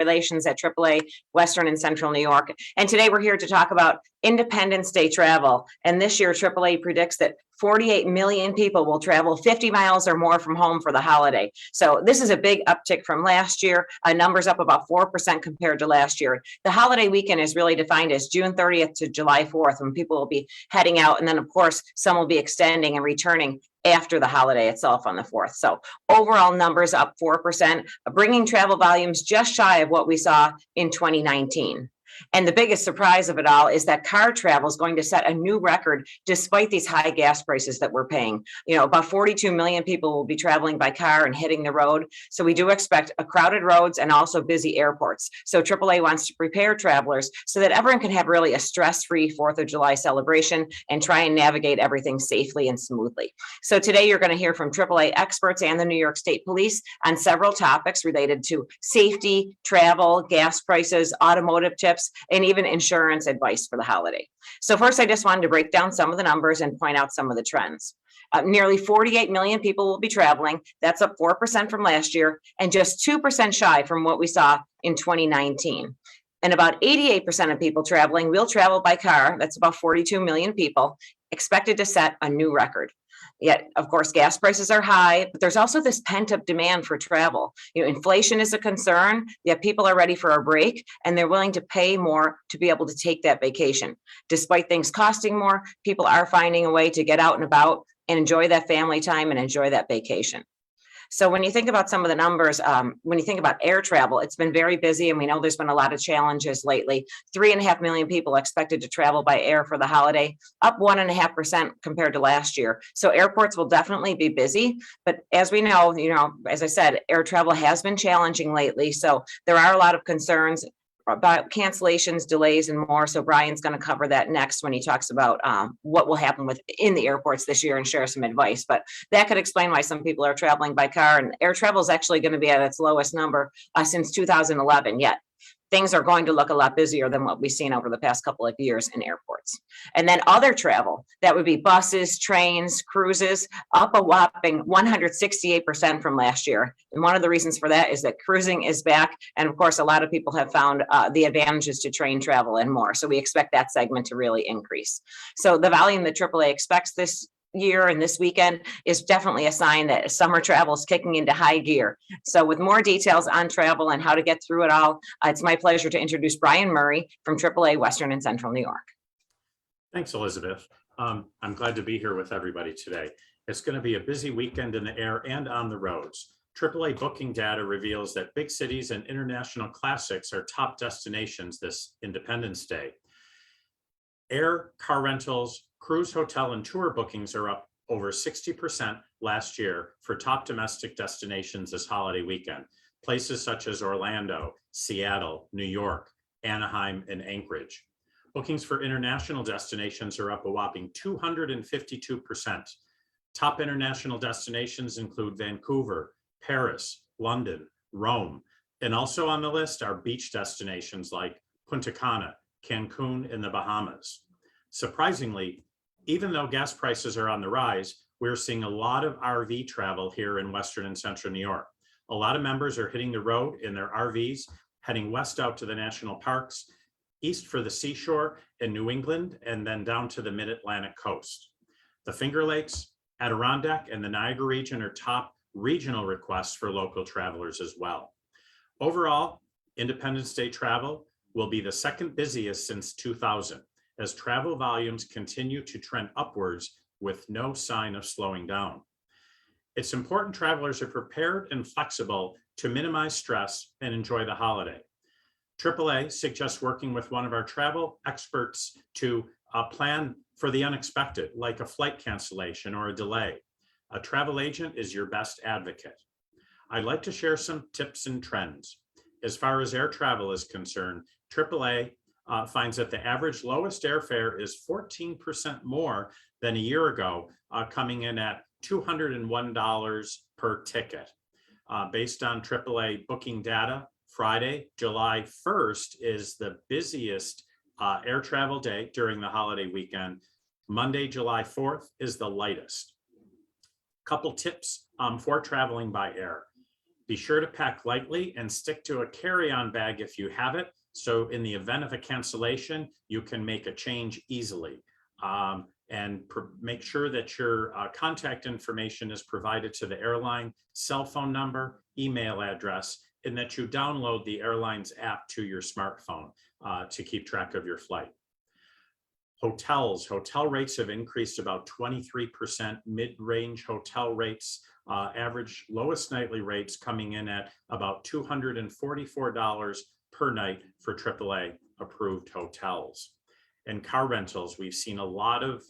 Relations at AAA Western and Central New York. And today we're here to talk about Independence Day travel. And this year, AAA predicts that 48 million people will travel 50 miles or more from home for the holiday. So this is a big uptick from last year. Numbers up about 4% compared to last year. The holiday weekend is really defined as June 30th to July 4th, when people will be heading out. And then, of course, some will be extending and returning after the holiday itself on the 4th. So overall numbers up 4%, bringing travel volumes just shy of what we saw in 2019. And the biggest surprise of it all is that car travel is going to set a new record despite these high gas prices that we're paying. You know, about 42 million people will be traveling by car and hitting the road. So we do expect crowded roads and also busy airports. So AAA wants to prepare travelers so that everyone can have really a stress-free 4th of July celebration and try and navigate everything safely and smoothly. So today you're going to hear from AAA experts and the New York State Police on several topics related to safety, travel, gas prices, automotive tips, and even insurance advice for the holiday. So first, I just wanted to break down some of the numbers and point out some of the trends. Nearly 48 million people will be traveling. That's up 4% from last year and just 2% shy from what we saw in 2019. And about 88% of people traveling will travel by car. That's about 42 million people, expected to set a new record. Yet, of course, gas prices are high, but there's also this pent-up demand for travel. You know, inflation is a concern, yet people are ready for a break, and they're willing to pay more to be able to take that vacation. Despite things costing more, people are finding a way to get out and about and enjoy that family time and enjoy that vacation. So when you think about some of the numbers, when you think about air travel, it's been very busy, and we know there's been a lot of challenges lately. 3.5 million people expected to travel by air for the holiday, up 1.5% compared to last year. So airports will definitely be busy, but as we know, as I said, air travel has been challenging lately. So there are a lot of concerns about cancellations, delays, and more. So Brian's going to cover that next when he talks about what will happen in the airports this year and share some advice. But that could explain why some people are traveling by car. And air travel is actually going to be at its lowest number since 2011 yet. Things are going to look a lot busier than what we've seen over the past couple of years in airports. And then other travel, that would be buses, trains, cruises, up a whopping 168% from last year. And one of the reasons for that is that cruising is back. And of course, a lot of people have found the advantages to train travel and more. So we expect that segment to really increase. So the volume that AAA expects this year and this weekend is definitely a sign that summer travel is kicking into high gear. So with more details on travel and how to get through it all, it's my pleasure to introduce Brian Murray from AAA Western and Central New York. Thanks, Elizabeth. I'm glad to be here with everybody today. It's going to be a busy weekend in the air and on the roads. AAA booking data reveals that big cities and international classics are top destinations this Independence Day. Air, car rentals, cruise, hotel, and tour bookings are up over 60% last year for top domestic destinations this holiday weekend. Places such as Orlando, Seattle, New York, Anaheim, and Anchorage. Bookings for international destinations are up a whopping 252%. Top international destinations include Vancouver, Paris, London, Rome, and also on the list are beach destinations like Punta Cana, Cancun, and the Bahamas. Surprisingly, even though gas prices are on the rise, we're seeing a lot of RV travel here in Western and Central New York. A lot of members are hitting the road in their RVs, heading west out to the national parks, east for the seashore in New England, and then down to the mid-Atlantic coast. The Finger Lakes, Adirondack, and the Niagara region are top regional requests for local travelers as well. Overall, Independence Day travel will be the second busiest since 2000. As travel volumes continue to trend upwards with no sign of slowing down. It's important travelers are prepared and flexible to minimize stress and enjoy the holiday. AAA suggests working with one of our travel experts to plan for the unexpected, like a flight cancellation or a delay. A travel agent is your best advocate. I'd like to share some tips and trends. As far as air travel is concerned, AAA finds that the average lowest airfare is 14% more than a year ago, coming in at $201 per ticket. Based on AAA booking data, Friday, July 1st is the busiest air travel day during the holiday weekend. Monday, July 4th is the lightest. Couple tips for traveling by air. Be sure to pack lightly and stick to a carry-on bag if you have it. So in the event of a cancellation, you can make a change easily. And make sure that your contact information is provided to the airline, cell phone number, email address, and that you download the airline's app to your smartphone to keep track of your flight. Hotels, hotel rates have increased about 23%, mid-range hotel rates, average lowest nightly rates coming in at about $244 per night for AAA approved hotels. And car rentals, we've seen a lot of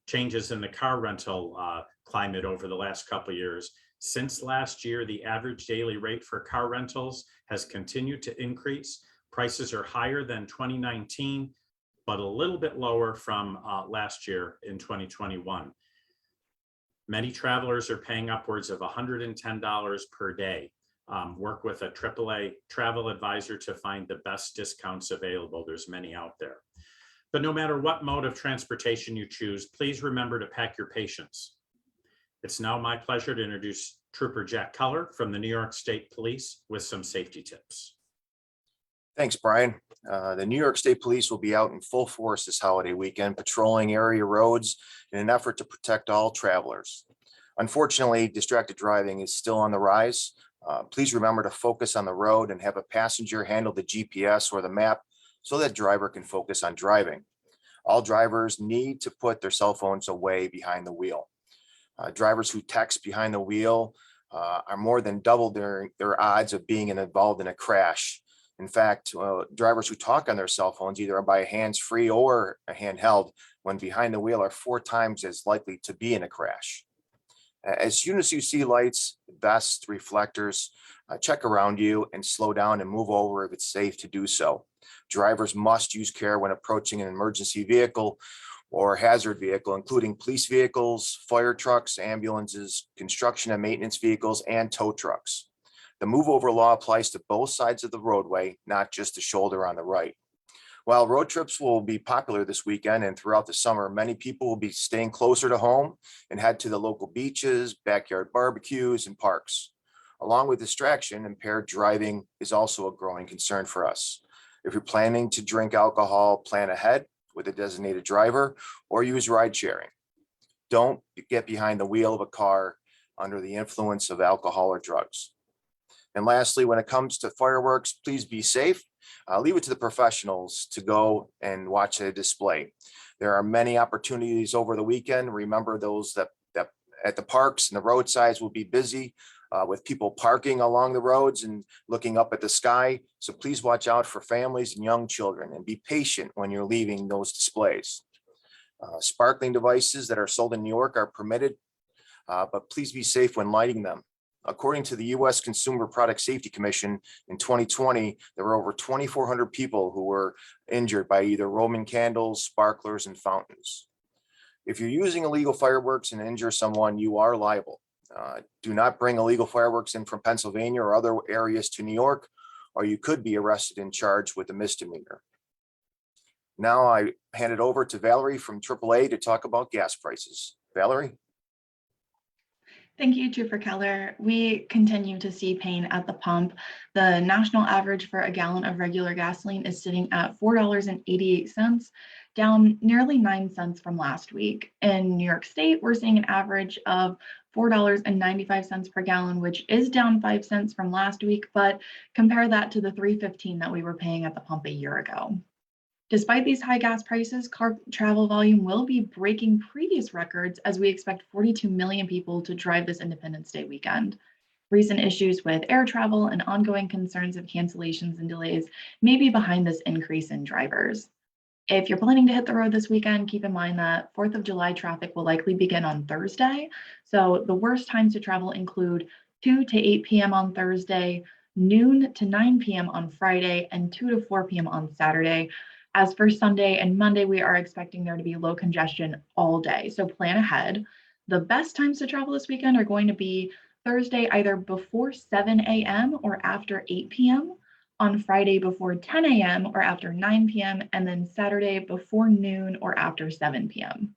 changes in the car rental climate over the last couple of years. Since last year, the average daily rate for car rentals has continued to increase. Prices are higher than 2019, but a little bit lower from last year in 2021. Many travelers are paying upwards of $110 per day. Work with a AAA travel advisor to find the best discounts available. There's many out there. But no matter what mode of transportation you choose, please remember to pack your patience. It's now my pleasure to introduce Trooper Jack Keller from the New York State Police with some safety tips. Thanks, Brian. The New York State Police will be out in full force this holiday weekend, patrolling area roads in an effort to protect all travelers. Unfortunately, distracted driving is still on the rise. Please remember to focus on the road and have a passenger handle the GPS or the map so that driver can focus on driving. All drivers need to put their cell phones away behind the wheel. Drivers who text behind the wheel are more than double their odds of being involved in a crash. In fact, drivers who talk on their cell phones, either by a hands-free or a handheld, when behind the wheel are 4 times as likely to be in a crash. As soon as you see lights, vests, reflectors, check around you and slow down and move over if it's safe to do so. Drivers must use care when approaching an emergency vehicle or hazard vehicle, including police vehicles, fire trucks, ambulances, construction and maintenance vehicles, and tow trucks. The move over law applies to both sides of the roadway, not just the shoulder on the right. While road trips will be popular this weekend and throughout the summer, many people will be staying closer to home and head to the local beaches, backyard barbecues, and parks. Along with distraction, impaired driving is also a growing concern for us. If you're planning to drink alcohol, plan ahead with a designated driver or use ride sharing. Don't get behind the wheel of a car under the influence of alcohol or drugs. And lastly, when it comes to fireworks, please be safe. Leave it to the professionals to go and watch a display. There are many opportunities over the weekend. Remember those that at the parks and the roadsides will be busy with people parking along the roads and looking up at the sky. So please watch out for families and young children and be patient when you're leaving those displays. Sparkling devices that are sold in New York are permitted, but please be safe when lighting them. According to the U.S. Consumer Product Safety Commission, in 2020, there were over 2,400 people who were injured by either Roman candles, sparklers, and fountains. If you're using illegal fireworks and injure someone, you are liable. Do not bring illegal fireworks in from Pennsylvania or other areas to New York, or you could be arrested and charged with a misdemeanor. Now I hand it over to Valerie from AAA to talk about gas prices. Valerie? Thank you, Trooper Keller. We continue to see pain at the pump. The national average for a gallon of regular gasoline is sitting at $4.88, down nearly 9 cents from last week. In New York State, we're seeing an average of $4.95 per gallon, which is down 5 cents from last week, but compare that to the $3.15 that we were paying at the pump a year ago. Despite these high gas prices, car travel volume will be breaking previous records as we expect 42 million people to drive this Independence Day weekend. Recent issues with air travel and ongoing concerns of cancellations and delays may be behind this increase in drivers. If you're planning to hit the road this weekend, keep in mind that 4th of July traffic will likely begin on Thursday. So the worst times to travel include 2 to 8 p.m. on Thursday, noon to 9 p.m. on Friday, and 2 to 4 p.m. on Saturday. As for Sunday and Monday, we are expecting there to be low congestion all day, so plan ahead. The best times to travel this weekend are going to be Thursday either before 7 a.m. or after 8 p.m., on Friday before 10 a.m. or after 9 p.m., and then Saturday before noon or after 7 p.m.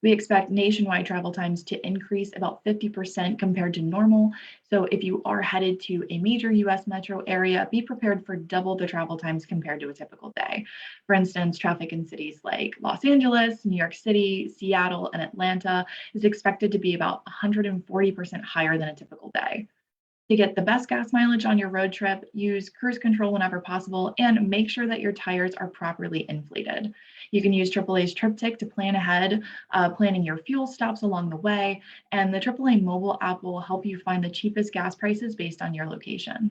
We expect nationwide travel times to increase about 50% compared to normal. So if you are headed to a major US metro area, be prepared for double the travel times compared to a typical day. For instance, traffic in cities like Los Angeles, New York City, Seattle, and Atlanta is expected to be about 140% higher than a typical day. To get the best gas mileage on your road trip, use cruise control whenever possible and make sure that your tires are properly inflated. You can use AAA's TripTik to plan ahead, planning your fuel stops along the way, and the AAA mobile app will help you find the cheapest gas prices based on your location.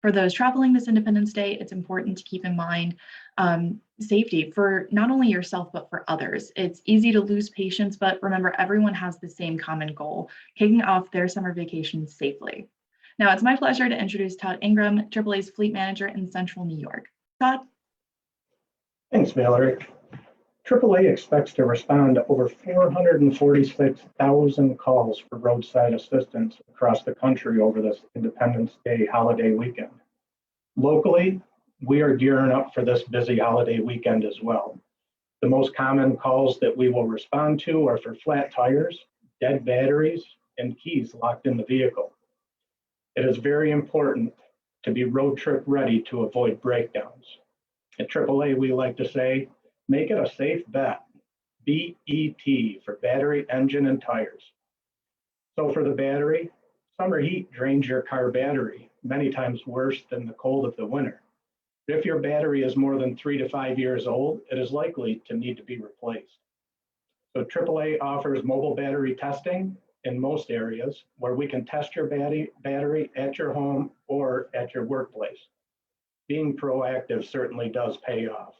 For those traveling this Independence Day, it's important to keep in mind safety for not only yourself, but for others. It's easy to lose patience, but remember, everyone has the same common goal, kicking off their summer vacation safely. Now, it's my pleasure to introduce Todd Ingram, AAA's fleet manager in Central New York. Todd? Thanks, Valerie. AAA expects to respond to over 446,000 calls for roadside assistance across the country over this Independence Day holiday weekend. Locally, we are gearing up for this busy holiday weekend as well. The most common calls that we will respond to are for flat tires, dead batteries, and keys locked in the vehicle. It is very important to be road trip ready to avoid breakdowns. At AAA, we like to say, make it a safe bet. BET for battery, engine, and tires. So for the battery, summer heat drains your car battery, many times worse than the cold of the winter. If your battery is more than 3 to 5 years old, it is likely to need to be replaced. So AAA offers mobile battery testing in most areas where we can test your battery at your home or at your workplace. Being proactive certainly does pay off.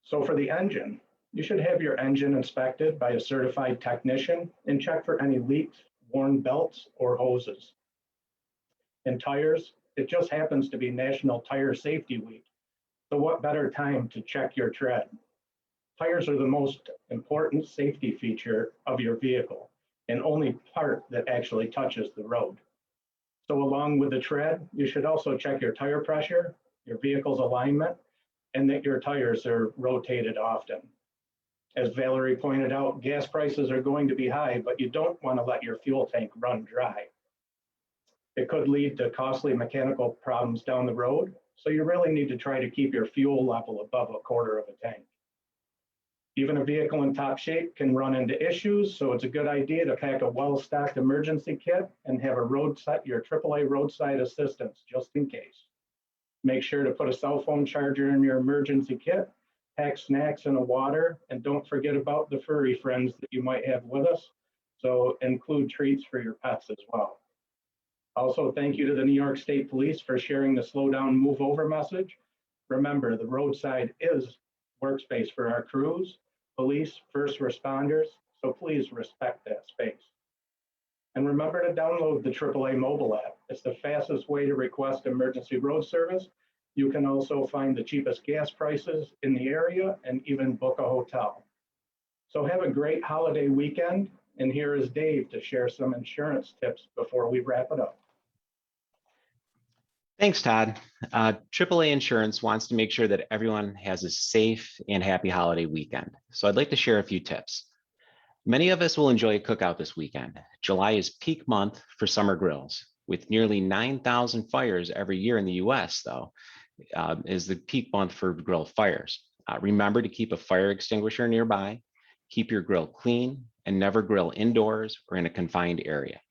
So for the engine, you should have your engine inspected by a certified technician and check for any leaks, worn belts, or hoses. In tires, it just happens to be National Tire Safety Week. So what better time to check your tread? Tires are the most important safety feature of your vehicle and only part that actually touches the road. So along with the tread, you should also check your tire pressure, your vehicle's alignment, and that your tires are rotated often. As Valerie pointed out, gas prices are going to be high, but you don't want to let your fuel tank run dry. It could lead to costly mechanical problems down the road, so you really need to try to keep your fuel level above a quarter of a tank. Even a vehicle in top shape can run into issues, so it's a good idea to pack a well-stocked emergency kit and have your AAA roadside assistance just in case. Make sure to put a cell phone charger in your emergency kit, pack snacks and a water, and don't forget about the furry friends that you might have with us. So include treats for your pets as well. Also, thank you to the New York State Police for sharing the slow down, move over message. Remember, the roadside is workspace for our crews, police, first responders, so please respect that space. And remember to download the AAA mobile app. It's the fastest way to request emergency road service. You can also find the cheapest gas prices in the area and even book a hotel. So have a great holiday weekend. And here is Dave to share some insurance tips before we wrap it up. Thanks, Todd. AAA Insurance wants to make sure that everyone has a safe and happy holiday weekend. So I'd like to share a few tips. Many of us will enjoy a cookout this weekend. July is peak month for summer grills. With nearly 9,000 fires every year in the US, though, is the peak month for grill fires. Remember to keep a fire extinguisher nearby, keep your grill clean, and never grill indoors or in a confined area.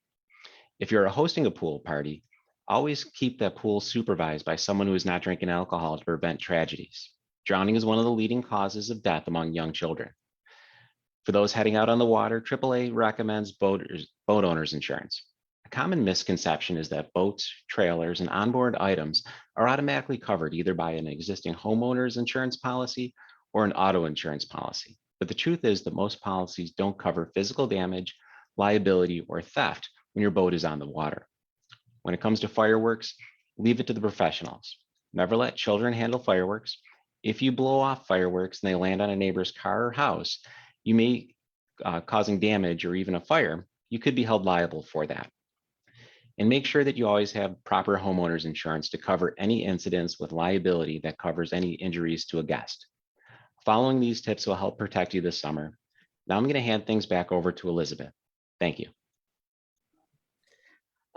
If you're hosting a pool party, always keep that pool supervised by someone who is not drinking alcohol to prevent tragedies. Drowning is one of the leading causes of death among young children. For those heading out on the water, AAA recommends boat owners insurance. A common misconception is that boats, trailers, and onboard items are automatically covered either by an existing homeowner's insurance policy or an auto insurance policy. But the truth is that most policies don't cover physical damage, liability, or theft when your boat is on the water. When it comes to fireworks, leave it to the professionals. Never let children handle fireworks. If you blow off fireworks and they land on a neighbor's car or house, you may causing damage or even a fire, you could be held liable for that. And make sure that you always have proper homeowners insurance to cover any incidents with liability that covers any injuries to a guest. Following these tips will help protect you this summer. Now I'm going to hand things back over to Elizabeth. Thank you.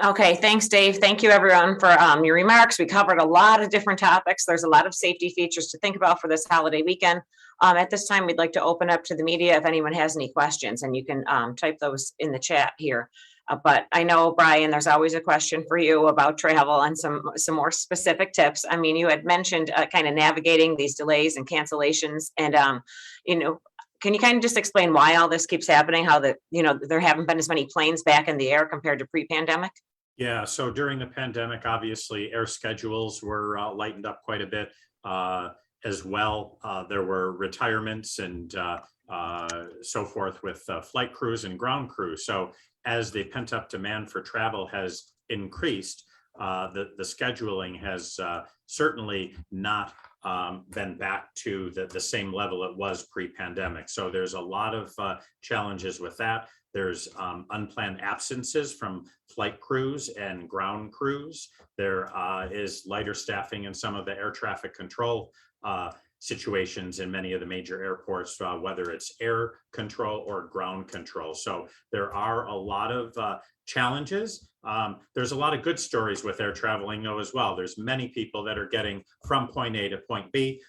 Okay, thanks, Dave. Thank you, everyone, for your remarks. We covered a lot of different topics. There's a lot of safety features to think about for this holiday weekend. At this time, we'd like to open up to the media if anyone has any questions, and you can type those in the chat here. But I know, Brian, there's always a question for you about travel and some more specific tips. I mean, you had mentioned kind of navigating these delays and cancellations, and can you kind of just explain why all this keeps happening? How there haven't been as many planes back in the air compared to pre-pandemic? Yeah, so during the pandemic, obviously air schedules were lightened up quite a bit as well. There were retirements and so forth with flight crews and ground crews. So as the pent up demand for travel has increased, the scheduling has certainly not been back to the same level it was pre-pandemic. So there's a lot of challenges with that. There's unplanned absences from flight crews and ground crews. There is lighter staffing in some of the air traffic control situations in many of the major airports, whether it's air control or ground control. So there are a lot of challenges. There's a lot of good stories with air traveling though as well. There's many people that are getting from point A to point B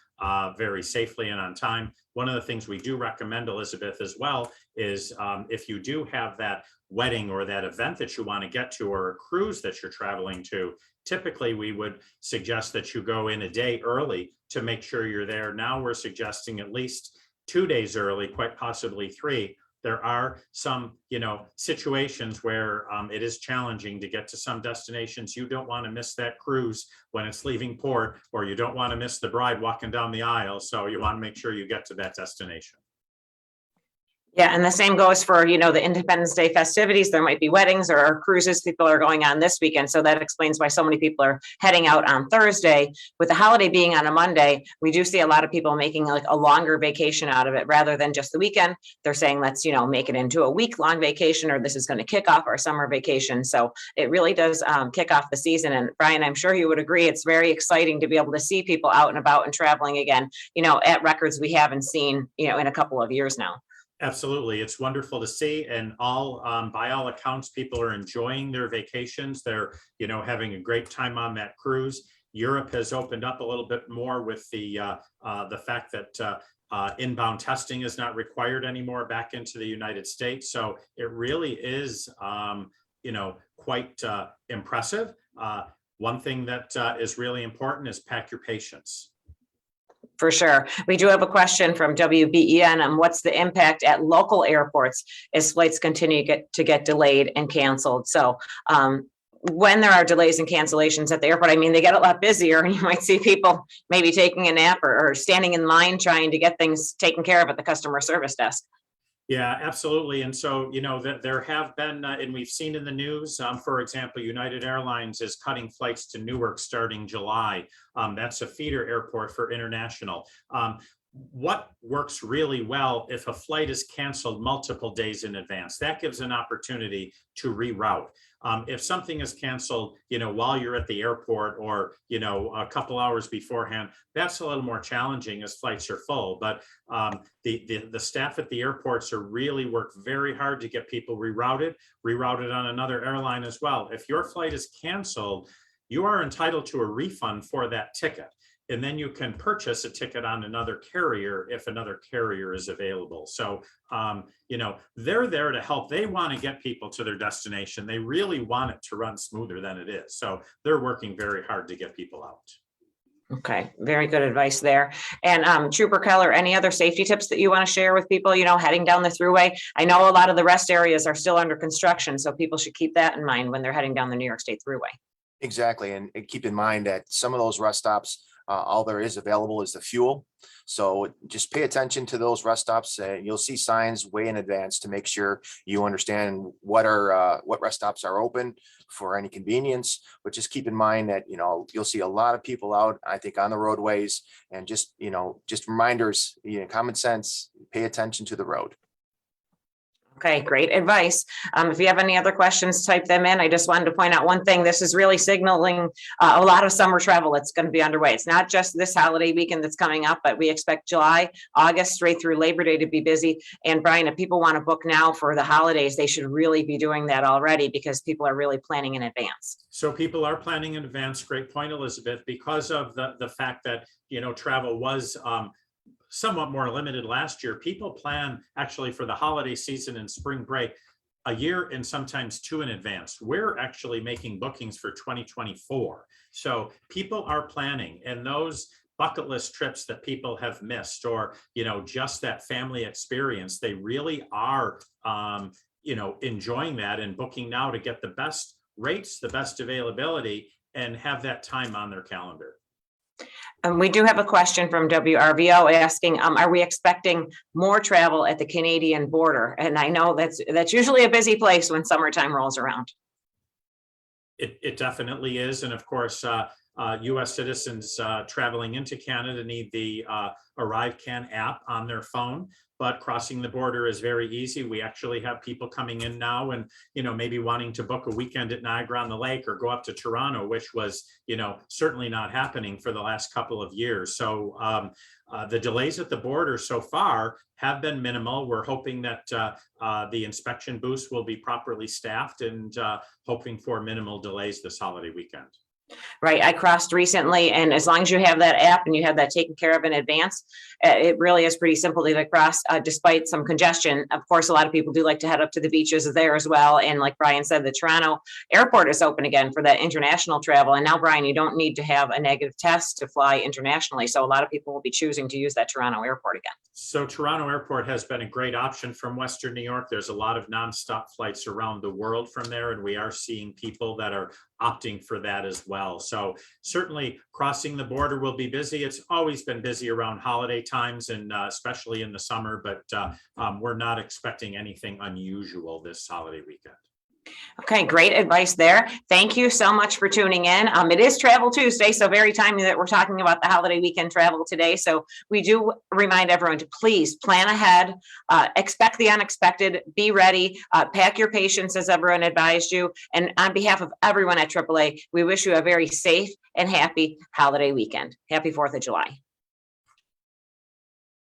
very safely and on time. One of the things we do recommend, Elizabeth, as well, is if you do have that wedding or that event that you want to get to, or a cruise that you're traveling to, typically we would suggest that you go in a day early to make sure you're there. Now we're suggesting at least 2 days early, quite possibly 3. There are some, situations where it is challenging to get to some destinations. You don't want to miss that cruise when it's leaving port, or you don't want to miss the bride walking down the aisle. So you want to make sure you get to that destination. Yeah, and the same goes for, the Independence Day festivities. There might be weddings or cruises people are going on this weekend. So that explains why so many people are heading out on Thursday. With the holiday being on a Monday, we do see a lot of people making like a longer vacation out of it rather than just the weekend. They're saying, let's, make it into a week-long vacation, or this is going to kick off our summer vacation. So it really does kick off the season. And Brian, I'm sure you would agree, it's very exciting to be able to see people out and about and traveling again, at records we haven't seen, in a couple of years now. Absolutely. It's wonderful to see. And by all accounts, people are enjoying their vacations. They're, having a great time on that cruise. Europe has opened up a little bit more with the fact that inbound testing is not required anymore back into the United States. So it really is, quite impressive. One thing that is really important is pack your patience. For sure. We do have a question from WBEN on what's the impact at local airports as flights continue to get delayed and canceled. So when there are delays and cancellations at the airport, they get a lot busier, and you might see people maybe taking a nap or standing in line trying to get things taken care of at the customer service desk. Yeah, absolutely. And so, that there have been, and we've seen in the news, for example, United Airlines is cutting flights to Newark starting July. That's a feeder airport for international. What works really well if a flight is canceled multiple days in advance? That gives an opportunity to reroute. If something is canceled, while you're at the airport, or, a couple hours beforehand, that's a little more challenging as flights are full. But the staff at the airports really work very hard to get people rerouted on another airline as well. If your flight is canceled, you are entitled to a refund for that ticket. And then you can purchase a ticket on another carrier if another carrier is available. So, they're there to help. They want to get people to their destination. They really want it to run smoother than it is. So they're working very hard to get people out. Okay, very good advice there. And Trooper Keller, any other safety tips that you want to share with people, heading down the thruway? I know a lot of the rest areas are still under construction, so people should keep that in mind when they're heading down the New York State Thruway. Exactly. And keep in mind that some of those rest stops, all there is available is the fuel. So just pay attention to those rest stops. You'll see signs way in advance to make sure you understand what rest stops are open for any convenience. But just keep in mind that, you'll see a lot of people out, I think, on the roadways, and just reminders, common sense, pay attention to the road. Okay, great advice. If you have any other questions, type them in. I just wanted to point out one thing. This is really signaling a lot of summer travel that's going to be underway. It's not just this holiday weekend that's coming up, but we expect July, August, straight through Labor Day to be busy. And Brian, if people want to book now for the holidays, they should really be doing that already because people are really planning in advance. So people are planning in advance. Great point, Elizabeth, because of the fact that, travel was somewhat more limited last year. People plan actually for the holiday season and spring break a year and sometimes two in advance. We're actually making bookings for 2024. So people are planning, and those bucket list trips that people have missed, or, just that family experience, they really are, enjoying that and booking now to get the best rates, the best availability, and have that time on their calendar. We do have a question from WRVO asking, are we expecting more travel at the Canadian border? And I know that's usually a busy place when summertime rolls around. It definitely is. And of course, US citizens traveling into Canada need the AAAWCNY app on their phone, but crossing the border is very easy. We actually have people coming in now and, maybe wanting to book a weekend at Niagara on the Lake or go up to Toronto, which was, certainly not happening for the last couple of years. So the delays at the border so far have been minimal. We're hoping that the inspection booths will be properly staffed and hoping for minimal delays this holiday weekend. Right. I crossed recently, and as long as you have that app and you have that taken care of in advance, it really is pretty simple to cross despite some congestion. Of course, a lot of people do like to head up to the beaches there as well. And like Brian said, the Toronto airport is open again for that international travel. And now, Brian, you don't need to have a negative test to fly internationally. So a lot of people will be choosing to use that Toronto airport again. So Toronto Airport has been a great option from Western New York. There's a lot of nonstop flights around the world from there, and we are seeing people that are opting for that as well. So certainly crossing the border will be busy. It's always been busy around holiday times and especially in the summer, but we're not expecting anything unusual this holiday weekend. Okay, great advice there. Thank you so much for tuning in. It is Travel Tuesday, so very timely that we're talking about the holiday weekend travel today. So we do remind everyone to please plan ahead, expect the unexpected, be ready, pack your patience as everyone advised you. And on behalf of everyone at AAA, we wish you a very safe and happy holiday weekend. Happy 4th of July.